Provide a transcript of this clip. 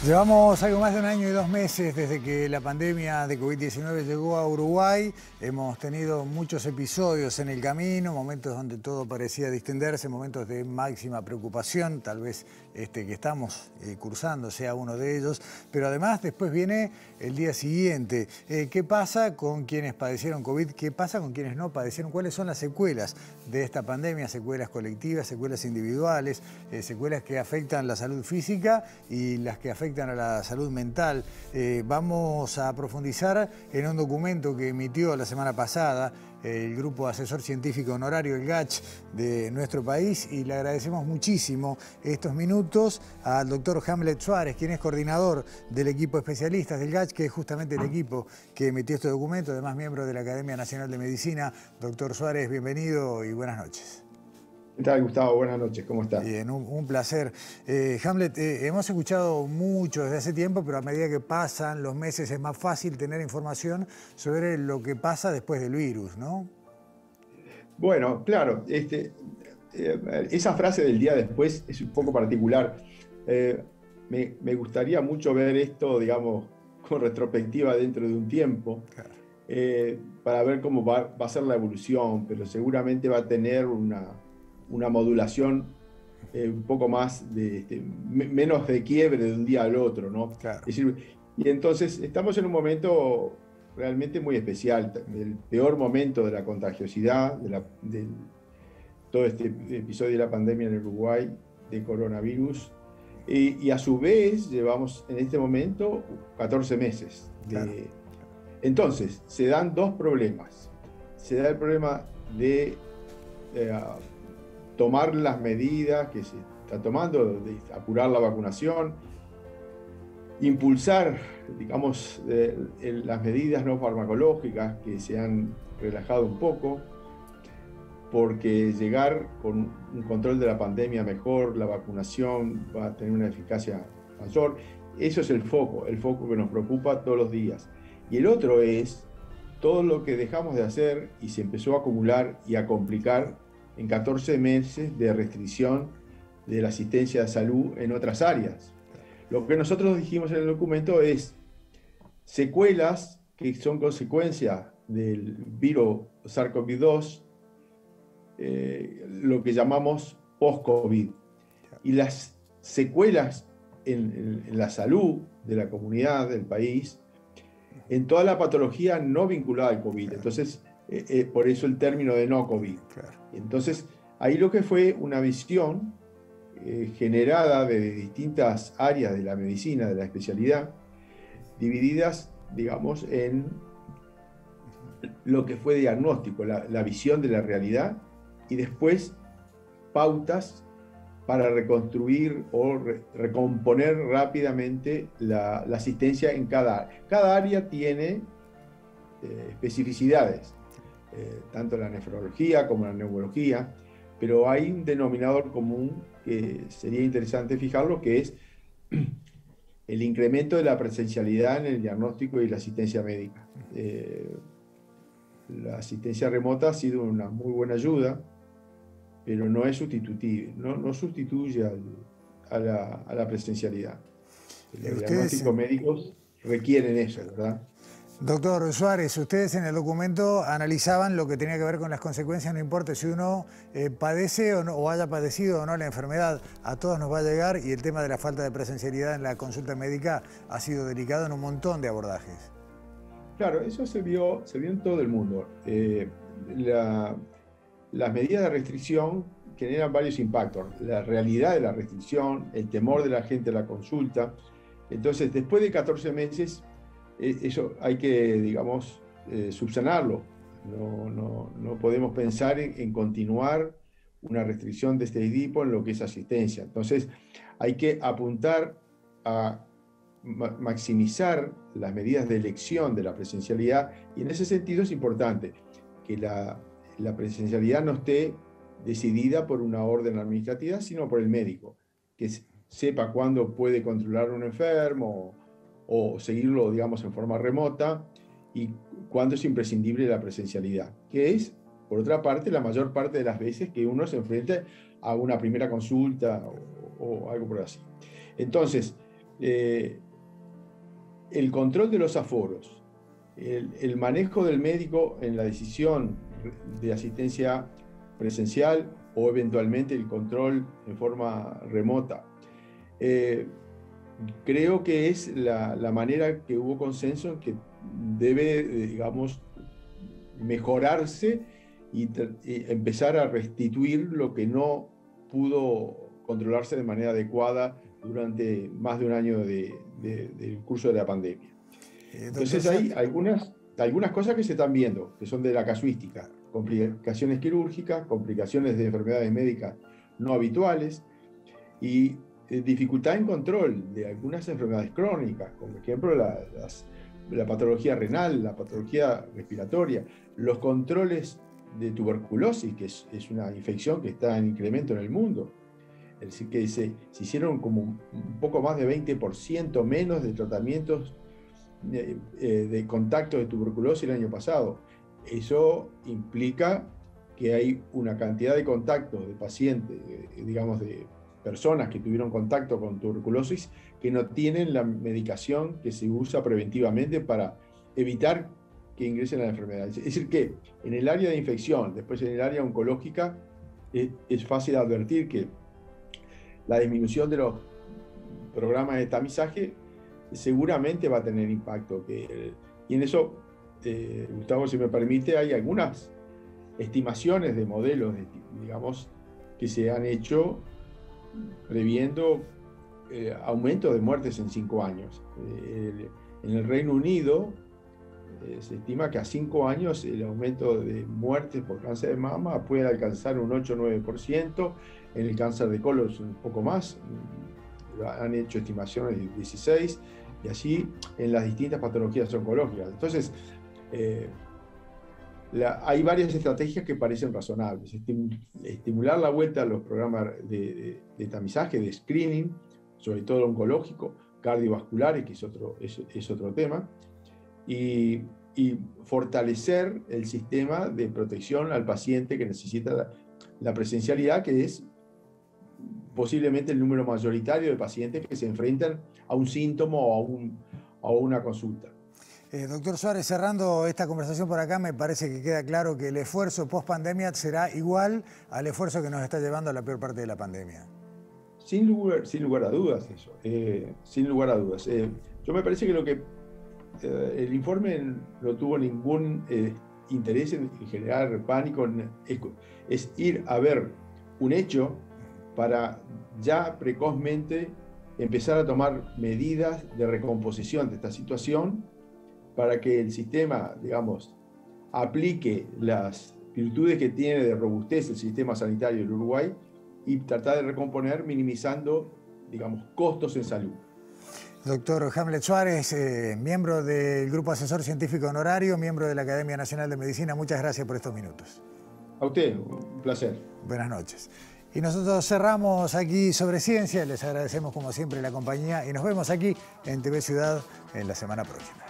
Llevamos algo más de 1 año y 2 meses desde que la pandemia de COVID-19 llegó a Uruguay. Hemos tenido muchos episodios en el camino, momentos donde todo parecía distenderse, momentos de máxima preocupación, tal vez este que estamos cursando sea uno de ellos. Pero además después viene el día siguiente. ¿Qué pasa con quienes padecieron COVID? ¿Qué pasa con quienes no padecieron? ¿Cuáles son las secuelas de esta pandemia? Secuelas colectivas, secuelas individuales, secuelas que afectan la salud física y las que afectan a la salud mental. Vamos a profundizar en un documento que emitió la semana pasada el Grupo Asesor Científico Honorario, el GACH, de nuestro país, y le agradecemos muchísimo estos minutos al doctor Hamlet Suárez, quien es coordinador del equipo de especialistas del GACH, que es justamente el equipo que emitió este documento, además miembro de la Academia Nacional de Medicina. Doctor Suárez, bienvenido y buenas noches. ¿Qué tal, Gustavo? Buenas noches, ¿cómo estás? Bien, un placer. Hamlet, hemos escuchado mucho desde hace tiempo, pero a medida que pasan los meses es más fácil tener información sobre lo que pasa después del virus, ¿no? Bueno, claro, esa frase del día después es un poco particular. Me gustaría mucho ver esto, digamos, con retrospectiva dentro de un tiempo, Claro. para ver cómo va a ser la evolución, pero seguramente va a tener una modulación un poco más menos de quiebre de un día al otro, ¿no? Claro. Es decir, y entonces estamos en un momento realmente muy especial, el peor momento de la contagiosidad, de todo este episodio de la pandemia en el Uruguay, de coronavirus, y a su vez llevamos en este momento 14 meses. Claro. Entonces, se dan dos problemas. Se da el problema de tomar las medidas que se está tomando, de apurar la vacunación, impulsar, digamos, las medidas no farmacológicas que se han relajado un poco, porque llegar con un control de la pandemia mejor, la vacunación va a tener una eficacia mayor. Eso es el foco que nos preocupa todos los días. Y el otro es todo lo que dejamos de hacer y se empezó a acumular y a complicar en 14 meses de restricción de la asistencia de salud en otras áreas. Lo que nosotros dijimos en el documento es secuelas que son consecuencia del virus SARS-CoV-2, lo que llamamos post-COVID. Y las secuelas en la salud de la comunidad, del país, en toda la patología no vinculada al COVID. Entonces, por eso el término de no COVID. Entonces, ahí lo que fue una visión generada de distintas áreas de la medicina, de la especialidad, divididas, digamos, en lo que fue diagnóstico, la visión de la realidad, y después pautas para reconstruir o recomponer rápidamente la asistencia en cada área. Cada área tiene especificidades, tanto la nefrología como la neurología, pero hay un denominador común que sería interesante fijarlo, que es el incremento de la presencialidad en el diagnóstico y la asistencia médica. La asistencia remota ha sido una muy buena ayuda, pero no es sustitutiva, no sustituye a la presencialidad. Los diagnósticos médicos requieren eso, ¿verdad? Doctor Suárez, ustedes en el documento analizaban lo que tenía que ver con las consecuencias, no importa si uno padece o, no, o haya padecido o no la enfermedad, a todos nos va a llegar, y el tema de la falta de presencialidad en la consulta médica ha sido delicado en un montón de abordajes. Claro, eso se vio en todo el mundo. Las medidas de restricción generan varios impactos. La realidad de la restricción, el temor de la gente a la consulta. Entonces, después de 14 meses, eso hay que, digamos, subsanarlo. No podemos pensar en continuar una restricción de este tipo en lo que es asistencia. Entonces, hay que apuntar a maximizar las medidas de elección de la presencialidad, y en ese sentido es importante que la presencialidad no esté decidida por una orden administrativa, sino por el médico, que sepa cuándo puede controlar a un enfermo o seguirlo, digamos, en forma remota, y cuándo es imprescindible la presencialidad, que es, por otra parte, la mayor parte de las veces que uno se enfrenta a una primera consulta o algo por así. Entonces, el control de los aforos, el manejo del médico en la decisión de asistencia presencial o eventualmente el control en forma remota. Creo que es la manera que hubo consenso en que debe, digamos, mejorarse y empezar a restituir lo que no pudo controlarse de manera adecuada durante más de un año del curso de la pandemia. Entonces hay algunas cosas que se están viendo, que son de la casuística: complicaciones quirúrgicas, complicaciones de enfermedades médicas no habituales y dificultad en control de algunas enfermedades crónicas, como por ejemplo la patología renal, la patología respiratoria, los controles de tuberculosis, que es una infección que está en incremento en el mundo. Es decir, que se hicieron como un poco más de 20% menos de tratamientos de contacto de tuberculosis el año pasado. Eso implica que hay una cantidad de contactos de pacientes, digamos, de personas que tuvieron contacto con tuberculosis que no tienen la medicación que se usa preventivamente para evitar que ingresen a la enfermedad. Es decir, que en el área de infección, después en el área oncológica, es fácil advertir que la disminución de los programas de tamizaje seguramente va a tener impacto. Y en eso, Gustavo, si me permite, hay algunas estimaciones de modelos, digamos, que se han hecho previendo aumento de muertes en 5 años. En el Reino Unido se estima que a 5 años el aumento de muertes por cáncer de mama puede alcanzar un 8 o 9%, en el cáncer de colon un poco más, han hecho estimaciones de 16%, y así en las distintas patologías oncológicas. Entonces, hay varias estrategias que parecen razonables. Estimular la vuelta a los programas de tamizaje, de screening, sobre todo oncológico, cardiovasculares, que es otro tema, y fortalecer el sistema de protección al paciente que necesita la presencialidad, que es posiblemente el número mayoritario de pacientes que se enfrentan a un síntoma o a una consulta. Doctor Suárez, cerrando esta conversación por acá, me parece que queda claro que el esfuerzo post-pandemia será igual al esfuerzo que nos está llevando a la peor parte de la pandemia. Sin lugar a dudas eso, sin lugar a dudas. Yo me parece que el informe no tuvo ningún interés en generar pánico, es ir a ver un hecho para ya precozmente empezar a tomar medidas de recomposición de esta situación, para que el sistema, digamos, aplique las virtudes que tiene de robustez el sistema sanitario del Uruguay y tratar de recomponer minimizando, digamos, costos en salud. Doctor Hamlet Suárez, miembro del Grupo Asesor Científico Honorario, miembro de la Academia Nacional de Medicina, muchas gracias por estos minutos. A usted, un placer. Buenas noches. Y nosotros cerramos aquí Sobre Ciencia, les agradecemos como siempre la compañía y nos vemos aquí en TV Ciudad en la semana próxima.